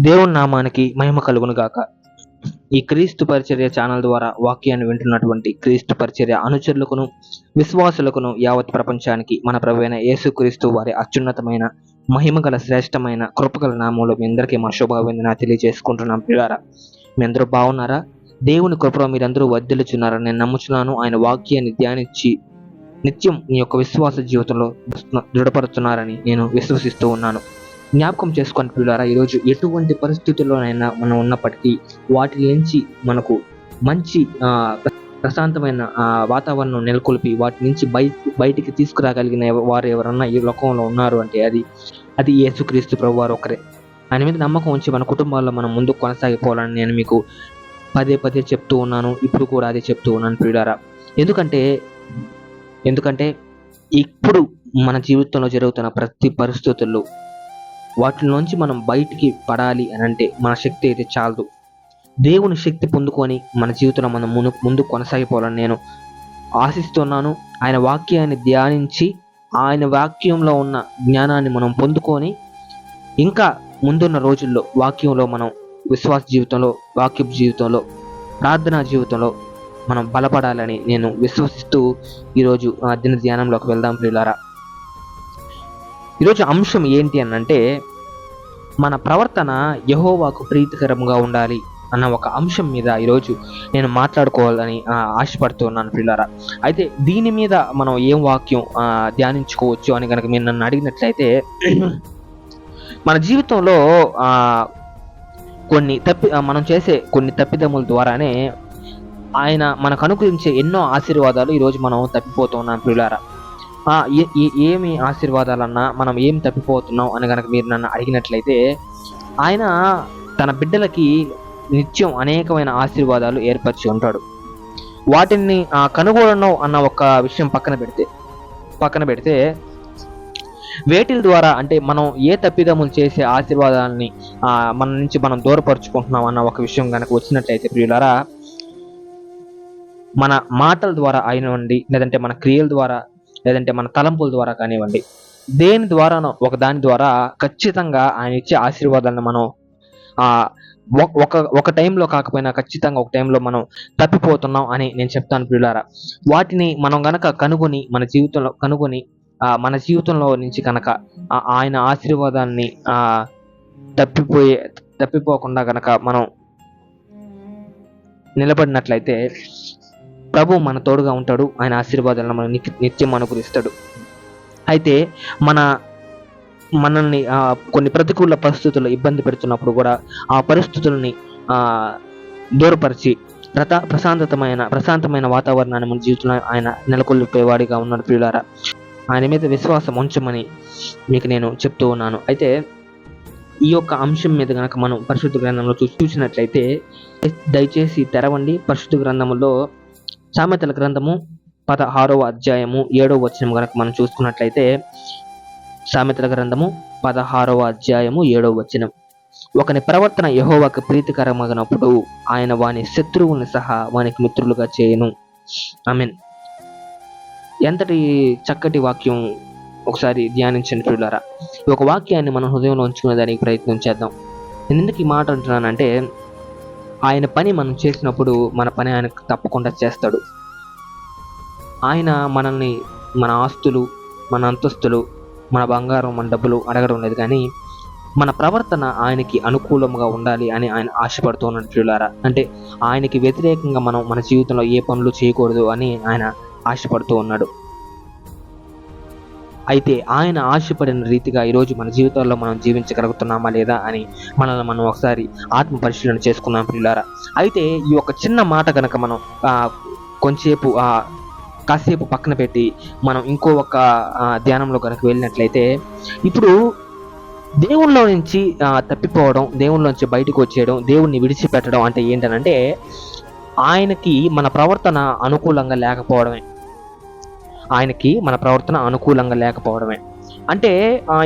దేవుని నామానికి మహిమ కలుగును గాక. ఈ క్రీస్తు పరిచర్య ఛానల్ ద్వారా వాక్యాన్ని వింటున్నటువంటి క్రీస్తు పరిచర్య అనుచరులకును విశ్వాసులకును యావత్ ప్రపంచానికి మన ప్రభువైన యేసుక్రీస్తు వారి అత్యున్నతమైన మహిమ గల శ్రేష్టమైన కృపగల నామంలో మీ అందరికీ మా శుభాభివందన తెలియజేసుకుంటున్నాం. పిల్లారా, మీ అందరూ బాగున్నారా? దేవుని కృపలో మీరందరూ వర్ధిల్లుచున్నారని నేను నమ్ముచున్నాను. ఆయన వాక్యాన్ని ధ్యానించి నిత్యం మీ యొక్క విశ్వాస జీవితంలో దృఢపరుచున్నారని నేను విశ్వసిస్తూ ఉన్నాను. జ్ఞాపకం చేసుకొని పిల్లారా, ఈరోజు ఎటువంటి పరిస్థితుల్లోనైనా మనం ఉన్నప్పటికీ వాటి నుంచి మనకు మంచి ప్రశాంతమైన వాతావరణం నెలకొల్పి వాటి నుంచి బయటికి తీసుకురాగలిగిన వారు ఎవరన్నా ఈ లోకంలో ఉన్నారు అంటే అది యేసుక్రీస్తు ప్రభు వారు ఒకరే. ఆయన మీద నమ్మకం ఉంచి మన కుటుంబాల్లో మనం ముందుకు కొనసాగిపోవాలని నేను మీకు పదే పదే చెప్తూ ఉన్నాను. ఇప్పుడు కూడా అదే చెప్తూ ఉన్నాను పిల్లారా. ఎందుకంటే ఇప్పుడు మన జీవితంలో జరుగుతున్న ప్రతి పరిస్థితుల్లో వాటిలోంచి మనం బయటికి పడాలి అని అంటే మన శక్తి అయితే చాలదు. దేవుని శక్తి పొందుకొని మన జీవితంలో మనం ముందు కొనసాగిపోవాలని నేను ఆశిస్తున్నాను. ఆయన వాక్యాన్ని ధ్యానించి ఆయన వాక్యంలో ఉన్న జ్ఞానాన్ని మనం పొందుకొని ఇంకా ముందున్న రోజుల్లో వాక్యంలో మనం విశ్వాస జీవితంలో, వాక్యపు జీవితంలో, ప్రార్థనా జీవితంలో మనం బలపడాలని నేను విశ్వసిస్తూ ఈరోజు దిన ధ్యానంలోకి వెళ్దాం ప్రియులారా. ఈరోజు అంశం ఏంటి అనంటే, మన ప్రవర్తన యెహోవాకు ప్రీతికరంగా ఉండాలి అన్న ఒక అంశం మీద ఈరోజు నేను మాట్లాడుకోవాలని ఆశపడుతున్నాను పిల్లారా. అయితే దీని మీద మనం ఏం వాక్యం ధ్యానించుకోవచ్చు అని కనుక మీరు నన్ను అడిగినట్లయితే, మన జీవితంలో మనం చేసే కొన్ని తప్పిదముల ద్వారానే ఆయన మనకు అనుగ్రహించే ఎన్నో ఆశీర్వాదాలు ఈరోజు మనం తప్పిపోతున్నాం పిల్లారా. ఏమి ఆశీర్వాదాలన్నా మనం ఏం తప్పిపోతున్నాం అని కనుక మీరు నన్ను అడిగినట్లయితే, ఆయన తన బిడ్డలకి నిత్యం అనేకమైన ఆశీర్వాదాలు ఏర్పరిచి ఉంటాడు. వాటిని కనుగొనడం అన్న ఒక విషయం పక్కన పెడితే వేటిల ద్వారా అంటే మనం ఏ తప్పిదములు చేసే ఆశీర్వాదాలని మన నుంచి మనం దూరపరుచుకుంటున్నాం అన్న ఒక విషయం కనుక వచ్చినట్లయితే ప్రియులారా, మన మాటల ద్వారా అయినవ్వండి, లేదంటే మన క్రియల ద్వారా, లేదంటే మన తలంపుల ద్వారా కానివ్వండి, దేని ద్వారానో ఒక దాని ద్వారా ఖచ్చితంగా ఆయన ఇచ్చే ఆశీర్వాదాలను మనం ఒక టైంలో కాకపోయినా ఖచ్చితంగా ఒక టైంలో మనం తప్పిపోతున్నాం అని నేను చెప్తాను ప్రియులారా. వాటిని మనం గనక మన జీవితంలో నుంచి కనుక ఆయన ఆశీర్వాదాన్ని తప్పిపోకుండా గనక మనం నిలబడినట్లయితే ప్రభు మన తోడుగా ఉంటాడు. ఆయన ఆశీర్వాదాలను మనం నిత్యం అనుగ్రహిస్తాడు. అయితే మనల్ని కొన్ని ప్రతికూల పరిస్థితులు ఇబ్బంది పెడుతున్నప్పుడు కూడా ఆ పరిస్థితుల్ని దూరపరిచి ప్రశాంతమైన వాతావరణాన్ని మన జీవితంలో ఆయన నెలకొల్పేవాడిగా ఉన్నాడు ప్రియులారా. ఆయన మీద విశ్వాసం ఉంచమని మీకు నేను చెప్తూ ఉన్నాను. అయితే ఈ యొక్క అంశం మీద కనుక మనం పరిశుద్ధ గ్రంథంలో చూసినట్లయితే, దయచేసి తెరవండి. పరిశుద్ధ గ్రంథంలో సామెతల గ్రంథము 16వ అధ్యాయము 7వ వచనం కనుక మనం చూసుకున్నట్లయితే, సామెతల గ్రంథము 16వ అధ్యాయము 7వ వచనం, ఒకని ప్రవర్తన యెహోవాకు ప్రీతికరమగినప్పుడు ఆయన వాని శత్రువుల్ని సహా వానికి మిత్రులుగా చేయను. ఆమేన్. ఎంతటి చక్కటి వాక్యం, ఒకసారి ధ్యానించండి ప్రియులారా. ఈ ఒక వాక్యాన్ని మన హృదయంలో ఉంచుకునే దానికి ప్రయత్నం చేద్దాం. నేను ఎందుకు ఈ మాట అంటున్నానంటే, ఆయన పని మనం చేసినప్పుడు మన పని ఆయన తప్పకుండా చేస్తాడు. ఆయన మనల్ని మన ఆస్తులు, మన అంతస్తులు, మన బంగారం, మన డబ్బులు అడగడం లేదు, కానీ మన ప్రవర్తన ఆయనకి అనుకూలంగా ఉండాలి అని ఆయన ఆశపడుతూ ఉన్నాడు ప్రియులారా. అంటే ఆయనకి వ్యతిరేకంగా మనం మన జీవితంలో ఏ పనులు చేయకూడదు అని ఆయన ఆశపడుతూ ఉన్నాడు. అయితే ఆయన ఆశపడిన రీతిగా ఈరోజు మన జీవితాల్లో మనం జీవించగలుగుతున్నామా లేదా అని మనల్ని మనం ఒకసారి ఆత్మ పరిశీలన చేసుకున్నాం ప్రియులారా. అయితే ఈ ఒక చిన్న మాట కనుక మనం కాసేపు పక్కన పెట్టి మనం ఇంకో ఒక ధ్యానంలో కనుక వెళ్ళినట్లయితే, ఇప్పుడు దేవుళ్ళలో నుంచి తప్పిపోవడం, దేవుళ్ళ నుంచి బయటకు వచ్చేయడం, దేవుణ్ణి విడిచిపెట్టడం అంటే ఏంటనంటే, ఆయనకి మన ప్రవర్తన అనుకూలంగా లేకపోవడమే. అంటే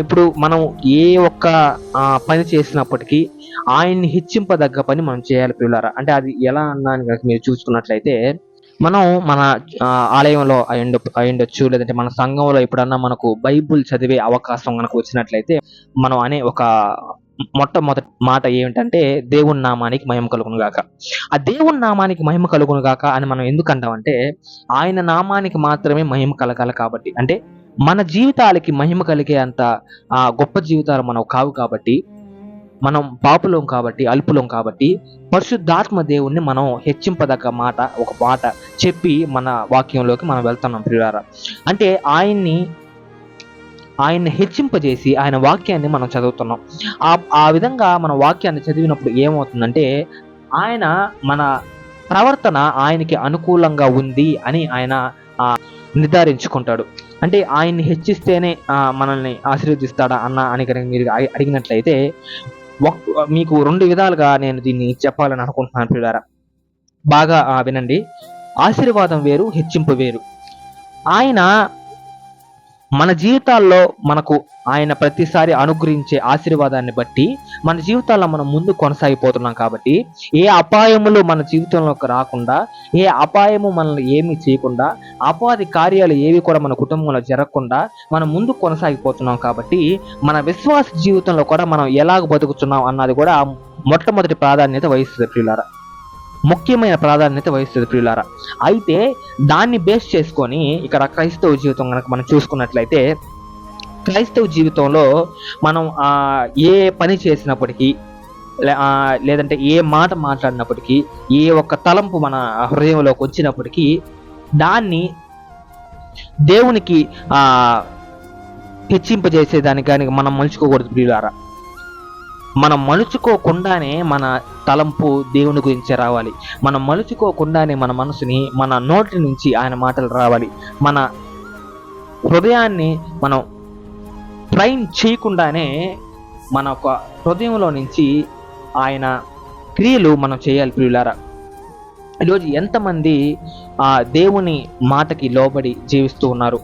ఇప్పుడు మనం ఏ ఒక్క పని చేసినప్పటికీ ఆయన్ని హెచ్చింపదగ్గ పని మనం చేయాలి ప్రియులారా. అంటే అది ఎలా అన్నాను కనుక మీరు చూసుకున్నట్లయితే, మనం మన ఆలయంలో అయ్యుండొచ్చు, లేదంటే మన సంఘంలో ఎప్పుడన్నా మనకు బైబుల్ చదివే అవకాశం మనకు వచ్చినట్లయితే, మనం అనే ఒక మొట్టమొదటి మాట ఏమిటంటే దేవుని నామానికి మహిమ కలుగును గాక. ఆ దేవుని నామానికి మహిమ కలుగును గాక అని మనం ఎందుకు అంటామంటే ఆయన నామానికి మాత్రమే మహిమ కలగాలి కాబట్టి. అంటే మన జీవితాలకి మహిమ కలిగే అంత గొప్ప జీవితాలు మనకు కావు కాబట్టి, మనం పాపులం కాబట్టి, అల్పులం కాబట్టి పరిశుద్ధాత్మ దేవుణ్ణి మనం హెచ్చింపదగ్గ మాట ఒక మాట చెప్పి మన వాక్యంలోకి మనం వెళ్తున్నాం ప్రియులారా. అంటే ఆయన్ని హెచ్చింపజేసి ఆయన వాక్యాన్ని మనం చదువుతున్నాం. ఆ విధంగా మన వాక్యాన్ని చదివినప్పుడు ఏమవుతుందంటే ఆయన మన ప్రవర్తన ఆయనకి అనుకూలంగా ఉంది అని ఆయన నిర్ధారించుకుంటాడు. అంటే ఆయన్ని హెచ్చిస్తేనే మనల్ని ఆశీర్వదిస్తాడా అని కనుక మీరు అడిగినట్లయితే మీకు 2 విధాలుగా నేను దీన్ని చెప్పాలని అనుకుంటున్నాను ప్రియులారా. బాగా వినండి. ఆశీర్వాదం వేరు, హెచ్చింపు వేరు. ఆయన మన జీవితాల్లో మనకు ఆయన ప్రతిసారి అనుగ్రహించే ఆశీర్వాదాన్ని బట్టి మన జీవితాల్లో మనం ముందు కొనసాగిపోతున్నాం కాబట్టి ఏ అపాయములు మన జీవితంలోకి రాకుండా, ఏ అపాయము మనల్ని ఏమీ చేయకుండా, అపవాది కార్యాలు ఏవి కూడా మన కుటుంబంలో జరగకుండా మనం ముందు కొనసాగిపోతున్నాం కాబట్టి మన విశ్వాస జీవితంలో కూడా మనం ఎలాగ బతుకుతున్నాం అన్నది కూడా మొట్టమొదటి ప్రాధాన్యత వహిస్తుంది ప్రియులారా. ముఖ్యమైన ప్రాధాన్యత వహిస్తుంది ప్రియులారా. అయితే దాన్ని బేస్ చేసుకొని ఇక్కడ క్రైస్తవ జీవితం కనుక మనం చూసుకున్నట్లయితే క్రైస్తవ జీవితంలో మనం ఏ పని చేసినప్పటికీ లేదంటే ఏ మాట మాట్లాడినప్పటికీ, ఏ ఒక్క తలంపు మన హృదయంలోకి వచ్చినప్పటికీ దాన్ని దేవునికి హెచ్చింపజేసేదానికి కానీ మనం మలుచుకోకూడదు ప్రియులారా. మనం మలుచుకోకుండానే మన తలంపు దేవుని గురించి రావాలి. మనం మలుచుకోకుండానే మన మనసుని మన నోటి నుంచి ఆయన మాటలు రావాలి. మన హృదయాన్ని మనం ట్రైన్ చేయకుండానే మన ఒక హృదయంలో నుంచి ఆయన క్రియలు మనం చేయాలి ప్రియులారా. ఈరోజు ఎంతమంది దేవుని మాటకి లోబడి జీవిస్తూ ఉన్నారు?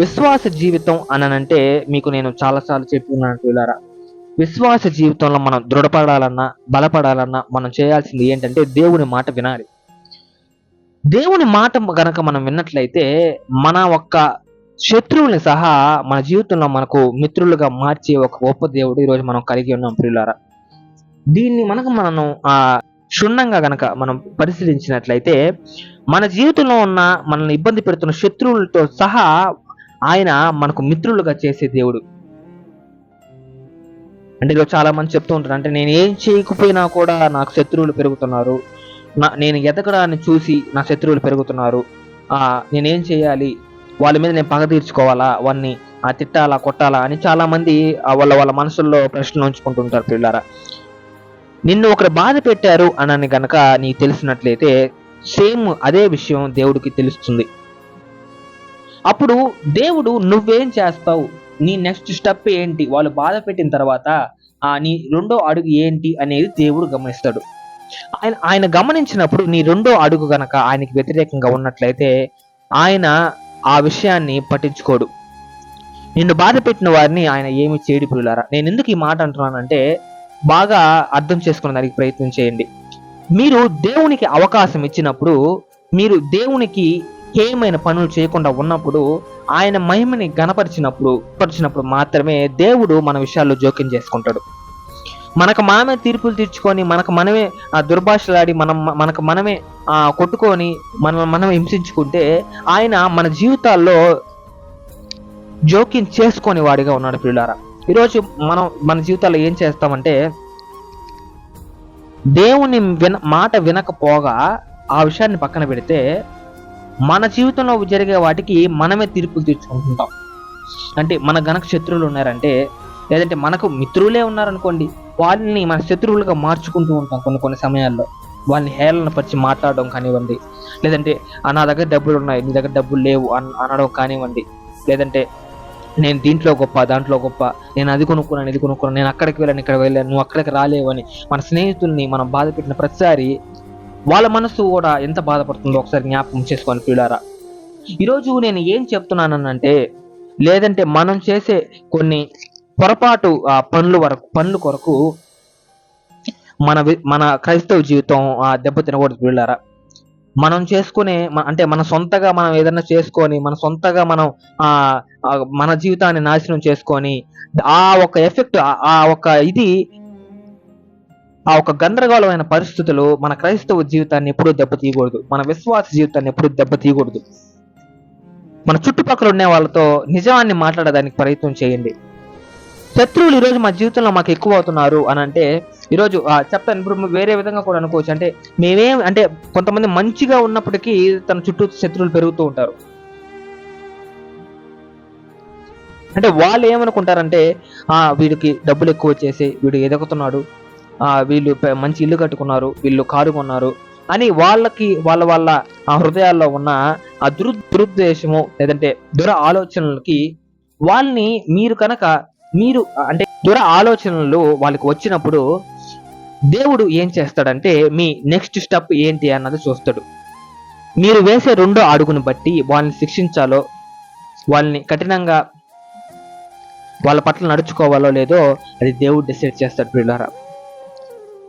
విశ్వాస జీవితం అనంటే మీకు నేను చాలాసార్లు చెప్పుకున్నాను ప్రియులారా. విశ్వాస జీవితంలో మనం దృఢపడాలన్నా, బలపడాలన్నా మనం చేయాల్సింది ఏంటంటే దేవుని మాట వినాలి. దేవుని మాట గనక మనం విన్నట్లయితే మన ఒక్క శత్రువుల్ని సహా మన జీవితంలో మనకు మిత్రులుగా మార్చే ఒక గొప్ప దేవుడు ఈరోజు మనం కలిగి ఉన్నాం ప్రియులారా. దీన్ని మనం క్షుణ్ణంగా గనక మనం పరిశీలించినట్లయితే మన జీవితంలో ఉన్న మనల్ని ఇబ్బంది పెడుతున్న శత్రువులతో సహా ఆయన మనకు మిత్రులుగా చేసే దేవుడు. అంటే ఈరోజు చాలా మంది చెప్తూ ఉంటారు, అంటే నేను ఏం చేయకపోయినా కూడా నాకు శత్రువులు పెరుగుతున్నారు, నేను ఎదగడాన్ని చూసి నా శత్రువులు పెరుగుతున్నారు, నేనేం చేయాలి, వాళ్ళ మీద నేను పగ తీర్చుకోవాలా, వాడిని తిట్టాలా, కొట్టాలా అని చాలా మంది వాళ్ళ మనసుల్లో ప్రశ్నలు ఉంచుకుంటుంటారు పిల్లారా. నిన్ను ఒకరు బాధ పెట్టారు అని గనక నీకు తెలిసినట్లయితే సేమ్ అదే విషయం దేవుడికి తెలుస్తుంది. అప్పుడు దేవుడు నువ్వేం చేస్తావు, నీ నెక్స్ట్ స్టెప్ ఏంటి, వాళ్ళు బాధ పెట్టిన తర్వాత నీ రెండో అడుగు ఏంటి అనేది దేవుడు గమనిస్తాడు. ఆయన గమనించినప్పుడు నీ రెండో అడుగు గనక ఆయనకి వ్యతిరేకంగా ఉన్నట్లయితే ఆయన ఆ విషయాన్ని పట్టించుకోడు. నిన్ను బాధ పెట్టిన వారిని ఆయన ఏమి చేయడు ప్రియులారా. నేను ఎందుకు ఈ మాట అంటున్నానంటే బాగా అర్థం చేసుకునే దానికి ప్రయత్నం చేయండి. మీరు దేవునికి అవకాశం ఇచ్చినప్పుడు, మీరు దేవునికి హేయమైన పనులు చేయకుండా ఉన్నప్పుడు, ఆయన మహిమని గణపరిచినప్పుడు మాత్రమే దేవుడు మన విషయాల్లో జోక్యం చేసుకుంటాడు. మనకు మనమే తీర్పులు తీర్చుకొని, మనకు మనమే దుర్భాషలాడి, మనకు మనమే కొట్టుకొని, మనం హింసించుకుంటే ఆయన మన జీవితాల్లో జోక్యం చేసుకొని వాడిగా ఉన్నాడు ప్రియులారా. ఈరోజు మనం మన జీవితాల్లో ఏం చేస్తామంటే దేవుని మాట వినకపోగా ఆ విషయాన్ని పక్కన పెడితే మన జీవితంలో జరిగే వాటికి మనమే తీర్పులు తీర్చుకుంటుంటాం. అంటే మన గనక శత్రువులు ఉన్నారంటే, లేదంటే మనకు మిత్రులే ఉన్నారనుకోండి, వాళ్ళని మన శత్రువులుగా మార్చుకుంటూ ఉంటాం. కొన్ని సమయాల్లో వాళ్ళని హేళన పరిచి మాట్లాడడం కానివ్వండి, లేదంటే నా దగ్గర డబ్బులు ఉన్నాయి, నీ దగ్గర డబ్బులు లేవు అనడం కానివ్వండి, లేదంటే నేను దీంట్లో గొప్ప, దాంట్లో గొప్ప, నేను అది కొనుక్కున్నాను, ఇది కొనుక్కున్నాను, నేను అక్కడికి వెళ్ళాను, ఇక్కడ వెళ్ళాను, నువ్వు అక్కడికి రాలేవు అని మన స్నేహితుల్ని మనం బాధ పెట్టిన ప్రతిసారి వాళ్ళ మనసు కూడా ఎంత బాధపడుతుందో ఒకసారి జ్ఞాపకం చేసుకొని ప్రియులారా. ఈరోజు నేను ఏం చెప్తున్నానంటే, లేదంటే మనం చేసే కొన్ని పొరపాటు పనుల కొరకు మన క్రైస్తవ జీవితం దెబ్బతినకూడదు ప్రియులారా. మనం చేసుకునే అంటే మన సొంతగా మనం ఏదైనా చేసుకొని మన సొంతగా మనం ఆ ఆ మన జీవితాన్ని నాశనం చేసుకొని ఆ ఒక ఎఫెక్ట్ ఆ ఒక ఇది ఆ ఒక గందరగోళమైన పరిస్థితులు మన క్రైస్తవ జీవితాన్ని ఎప్పుడూ దెబ్బతీయకూడదు. మన విశ్వాస జీవితాన్ని ఎప్పుడూ దెబ్బతీయకూడదు. మన చుట్టుపక్కల ఉండే వాళ్ళతో నిజాన్ని మాట్లాడడానికి ప్రయత్నం చేయండి. శత్రువులు ఈరోజు మా జీవితంలో మాకు ఎక్కువ అవుతున్నారు అని అంటే ఈరోజు చెప్తాను. ఇప్పుడు వేరే విధంగా కూడా అనుకోవచ్చు. అంటే మేమేం అంటే కొంతమంది మంచిగా ఉన్నప్పటికీ తన చుట్టూ శత్రువులు పెరుగుతూ ఉంటారు. అంటే వాళ్ళు ఏమనుకుంటారంటే వీడికి డబ్బులు ఎక్కువ వచ్చేసి వీడు ఎదుగుతున్నాడు, వీళ్ళు మంచి ఇల్లు కట్టుకున్నారు, వీళ్ళు కారు కొన్నారు అని వాళ్ళకి వాళ్ళ వాళ్ళ హృదయాల్లో ఉన్న ఆ దురుద్దేశము లేదంటే దుర ఆలోచనలకి వాళ్ళని మీరు అంటే దుర ఆలోచనలు వాళ్ళకి వచ్చినప్పుడు దేవుడు ఏం చేస్తాడంటే మీ నెక్స్ట్ స్టెప్ ఏంటి అన్నది చూస్తాడు. మీరు వేసే రెండో అడుగును బట్టి వాళ్ళని శిక్షించాలో వాళ్ళని కఠినంగా వాళ్ళ పట్ల నడుచుకోవాలో లేదో అది దేవుడు డిసైడ్ చేస్తాడు ప్రియులారా.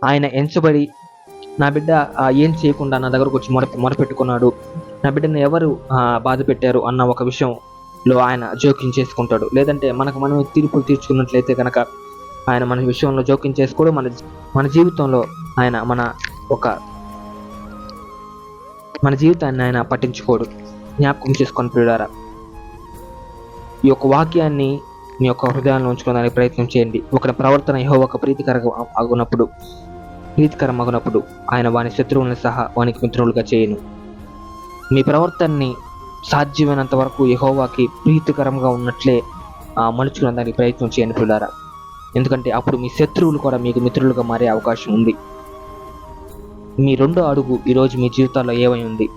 ఆయన ఎంచబడి నా బిడ్డ ఏం చేయకుండా నా దగ్గరకు వచ్చి మొరపెట్టుకున్నాడు, నా బిడ్డను ఎవరు బాధ పెట్టారు అన్న ఒక విషయంలో ఆయన జోక్యం చేసుకుంటాడు. లేదంటే మనం తీర్పులు తీర్చుకున్నట్లయితే కనుక ఆయన మన విషయంలో జోక్యం చేసుకోడు. మన జీవితంలో ఆయన మన జీవితాన్ని ఆయన పట్టించుకోడు. జ్ఞాపకం చేసుకొని ప్రియులారా, ఈ యొక్క వాక్యాన్ని మీ యొక్క హృదయాన్ని ఉంచుకోవడానికి ప్రయత్నం చేయండి. ఒకరి ప్రవర్తన యెహోవాకు ప్రీతికరం అగునప్పుడు ఆయన వాని శత్రువులను సహా వానికి మిత్రులుగా చేయను. మీ ప్రవర్తనని సాధ్యమైనంత వరకు యెహోవాకి ప్రీతికరంగా ఉన్నట్లే మలుచుకునేదానికి ప్రయత్నం చేయండి ప్రియులారా. ఎందుకంటే అప్పుడు మీ శత్రువులు కూడా మీకు మిత్రులుగా మారే అవకాశం ఉంది. మీ రెండో అడుగు ఈరోజు మీ జీవితాల్లో ఏమై ఉంది?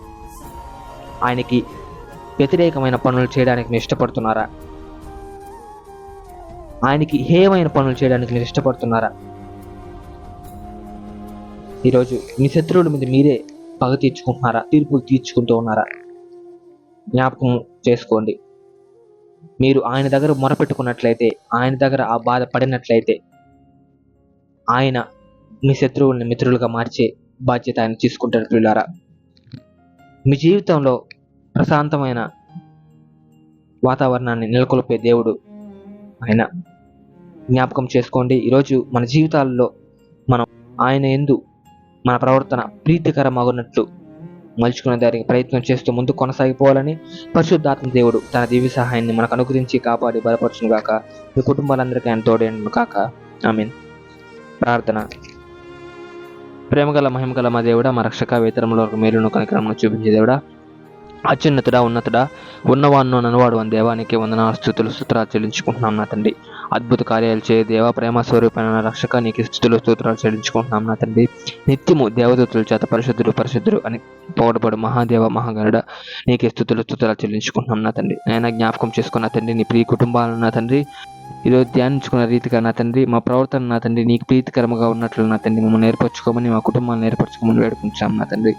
ఆయనకి వ్యతిరేకమైన పనులు చేయడానికి మీరు ఇష్టపడుతున్నారా? ఆయనకి హేయమైన పనులు చేయడానికి మీరు ఇష్టపడుతున్నారా? ఈరోజు మీ శత్రువుల మీద మీరే పగ తీర్చుకుంటున్నారా? తీర్పులు తీర్చుకుంటూ ఉన్నారా? జ్ఞాపకం చేసుకోండి. మీరు ఆయన దగ్గర మొరపెట్టుకున్నట్లయితే, ఆయన దగ్గర ఆ బాధ పడినట్లయితే ఆయన మీ శత్రువుల్ని మిత్రులుగా మార్చే బాధ్యత ఆయన తీసుకుంటారు ప్రియులారా. మీ జీవితంలో ప్రశాంతమైన వాతావరణాన్ని నెలకొల్పే దేవుడు ఆయన. జ్ఞాపకం చేసుకోండి. ఈరోజు మన జీవితాల్లో మనం ఆయన యందు మన ప్రవర్తన ప్రీతికరమగునట్లు మలుచుకునే దానికి ప్రయత్నం చేస్తూ ముందు కొనసాగిపోవాలని పరిశుద్ధాత్మ దేవుడు తన దివ్య సహాయాన్ని మనకు అనుగ్రహించి కాపాడి బలపరచును గాక. మీ కుటుంబాలందరికీ ఆయన తోడేను కాక. ఆమేన్. ప్రార్థన. ప్రేమగల మహిమగల మా దేవుడా, మా రక్షక, వేతరంలో మేలును కనికరమును చూపించే దేవుడా, అత్యున్నతుడా, ఉన్నతుడా, ఉన్నవాన్ను నన్నవాడు అని దేవానికి వందనాలు, స్తుతులు, స్తోత్రాలు చెల్లించుకుంటున్నాం నా తండ్రి. అద్భుత కార్యాలు చేయ దేవ, ప్రేమ స్వరూపమైన రక్షక, నీకు స్తుతులు, స్తోత్రాలు చెల్లించుకుంటున్నాం నా తండ్రి. నిత్యము దేవదూతుల చేత పరిశుద్ధుడు పరిశుద్ధుడు అని పొగడబడు మహాదేవ మహాగణుడ, నీకే స్తుతులు, స్తోత్రాలు చెల్లించుకుంటున్నాం నా తండ్రి. ఆయన జ్ఞాపకం చేసుకున్న తండ్రి, నీ ప్రియ కుటుంబాలను నా తండ్రి ఈరోజు ధ్యానించుకున్న రీతిగా నా తండ్రి, మా ప్రవర్తన నా తండ్రి నీకు ప్రీతికరంగా ఉన్నట్లు నా తండ్రి మమ్మల్ని నేర్పరచుకోమని, మా కుటుంబాన్ని నేర్పరచుకోమని వేడుకుంటాం నా తండ్రి.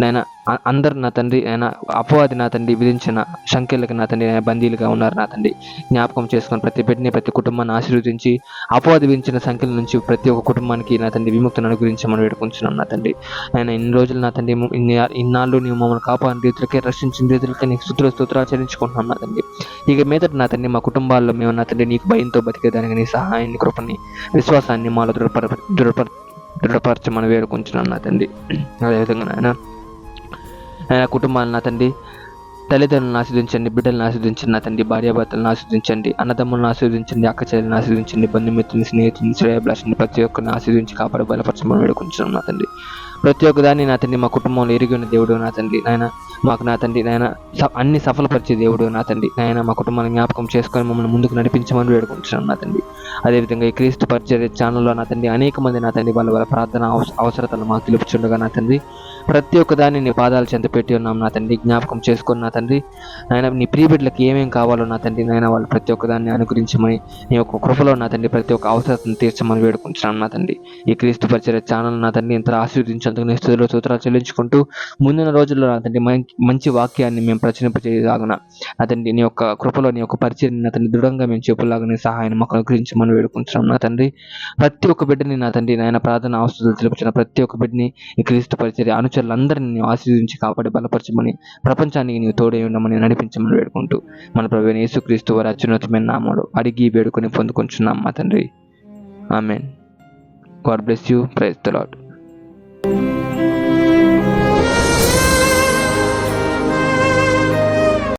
నేను అందరు నా తండ్రి ఆయన అపవాది నా తండ్రి విధించిన సంఖ్యలకు నా తండ్రి బందీలుగా ఉన్నారు నా తండ్రి. జ్ఞాపకం చేసుకుని ప్రతి బిడ్డని ప్రతి కుటుంబాన్ని ఆశీర్వదించి అపవాది విధించిన సంఖ్యల నుంచి ప్రతి ఒక్క కుటుంబానికి నా తండ్రి విముక్తిని అనుగ్రహించమని వేడుకుంటున్నాం నా తండ్రి. ఆయన ఇన్ని రోజులు నా తండ్రి ఇన్నాళ్ళు నీవు మమ్మల్ని కాపాడిన రీతులకే, రక్షించిన రీతులకే నీకు స్తోత్రాలు చెల్లించుకుంటున్నాం నా తండ్రి. ఇక మీదట నా తండ్రి మా కుటుంబాల్లో మేము నా తండ్రి నీకు భయంతో బతికేదానికి నీ సహాయాన్ని, కృపని, విశ్వాసాన్ని మాలో దృఢపరచమని వేడుకుంటున్నాను నా తండ్రి. అదేవిధంగా ఆయన కుటుంబాలను నా తండ్రి తల్లిదండ్రులను ఆస్వాదించండి, బిడ్డలను ఆస్వాదించండి నా తండ్రి, భార్యాభర్తలను ఆస్వాదించండి, అన్నదమ్ములను ఆస్వాదించండి, అక్క చెల్లెలను ఆస్వాదించండి, బంధుమిత్రుని, స్నేహితుని, శ్రేయభిలాషిని ప్రతి ఒక్కరిని ఆస్వాదించి కాపాడి బలపరచమని వేడుకుంటున్నాం నా తండ్రి. ప్రతి ఒక్కదాన్ని నా తండ్రి మా కుటుంబంలో ఎరిగి ఉన్న దేవుడు నా తండ్రి. నాయన మాకు నా తండ్రి నాయన అన్ని సఫలపరిచే దేవుడు నా తండ్రి. నాయన మా కుటుంబాన్ని జ్ఞాపకం చేసుకొని మమ్మల్ని ముందుకు నడిపించమని వేడుకుంటున్నాం నా తండ్రి. అదేవిధంగా ఈ క్రీస్తు పరిచర్య ఛానల్లో నా తండ్రి అనేక మంది నా తండ్రి వాళ్ళ ప్రార్థన అవసరతలు మాకు తెలుపుచుండగా నా తండ్రి ప్రతి ఒక్క దాన్ని నీ పాదాలు చెంత పెట్టి ఉన్నాం నా తండ్రి. జ్ఞాపకం చేసుకొని నా తండ్రి నాయన నీ ప్రియబిడ్డలకు ఏమేం కావాలో నా తండ్రి నాయన వాళ్ళు ప్రతి ఒక్క దాన్ని అనుగ్రహించమని నీ యొక్క కృపలో నా తండ్రి ప్రతి ఒక్క అవసరతను తీర్చమని వేడుకుంటున్నాం నా తండ్రి. ఈ క్రీస్తు పరిచర్య ఛానల్ నా తండ్రి ఇంత ఆశీర్వదించేందుకు నీ స్తుతులు స్తోత్రాలు చెల్లించుకుంటూ ముందున్న రోజుల్లో నా తండ్రి మంచి వాక్యాన్ని మేము ప్రచురింపజేయలాగున నా తండ్రి నీ యొక్క కృపలో నీ యొక్క పరిచయం నా తండ్రి దృఢంగా మేము చెప్పులాగా నీ సహాయాన్ని మాకు అనుగ్రహించమని వేడుకుంటున్నాం నా తండ్రి. ప్రతి ఒక్క బిడ్డని నా తండ్రి నాయన ప్రార్థన అవసరాలు తెలుపుతున్న ప్రతి ఒక్క బిడ్డని ఈ క్రీస్తు పరిచర్య సహచరులందరినీ నీవు ఆశీర్వదించి కాపాడి బలపరచమని, ప్రపంచానికి నీవు తోడై ఉండమని నడిపించమని వేడుకుంటూ మన ప్రభువైన యేసుక్రీస్తు వారి అత్యున్నతమైన నామములో అడిగి వేడుకొని పొందుకొంచున్నాం మా తండ్రి. Amen. God bless you. Praise the lord.